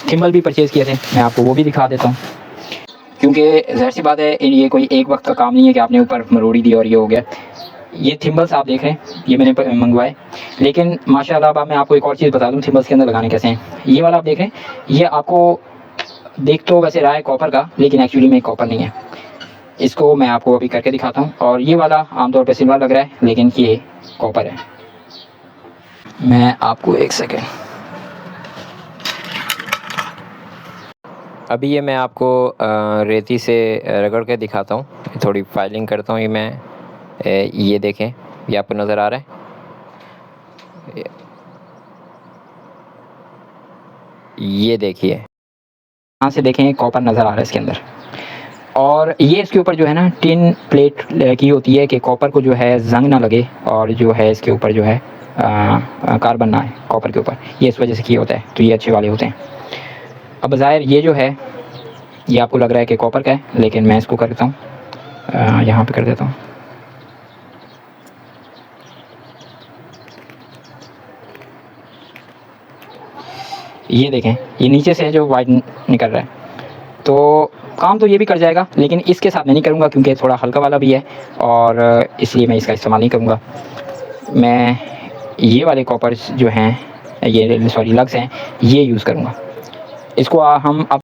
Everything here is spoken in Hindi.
थिम्बल भी परचेज़ किए थे, मैं आपको वो भी दिखा देता हूँ, क्योंकि ज़ाहिर सी बात है ये कोई एक वक्त का काम नहीं है कि आपने ऊपर मरोड़ी दी और ये हो गया। ये थिम्बल्स आप देख रहे हैं, ये मैंने मंगवाए, लेकिन माशाल्लाह अब मैं आपको एक और चीज़ बता दूँ थिम्बल्स के अंदर लगाने कैसे हैं। ये वाला आप देख रहे हैं, ये आपको देख तो वैसे रहा है कॉपर का, लेकिन एक्चुअली में कॉपर नहीं है। इसको मैं आपको अभी करके दिखाता हूँ। और ये वाला आमतौर पे सिल्वर लग रहा है, लेकिन ये कॉपर है। मैं आपको एक सेकेंड, अभी ये मैं आपको रेती से रगड़ के दिखाता हूँ, थोड़ी फाइलिंग करता हूँ। ये मैं ये देखें, ये आपको नज़र आ रहा है, ये देखिए, यहाँ से देखें कॉपर नज़र आ रहा है इसके अंदर। और ये इसके ऊपर जो है ना टिन प्लेट की होती है कि कॉपर को जो है जंग ना लगे, और जो है इसके ऊपर जो है कार्बन ना है कॉपर के ऊपर, ये इस वजह से किया होता है। तो ये अच्छे वाले होते हैं। अब ज़ाहिर ये जो है ये आपको लग रहा है कि कॉपर का है, लेकिन मैं इसको कर देता हूँ, यहाँ पे कर देता हूँ। ये देखें, ये नीचे से जो वाइट निकल रहा है, तो काम तो ये भी कर जाएगा, लेकिन इसके साथ मैं नहीं करूँगा क्योंकि थोड़ा हल्का वाला भी है, और इसलिए मैं इसका इस्तेमाल नहीं करूँगा। मैं ये वाले कॉपर्स जो हैं, ये सॉरी लग्स हैं, ये यूज़ करूँगा। इसको हम अब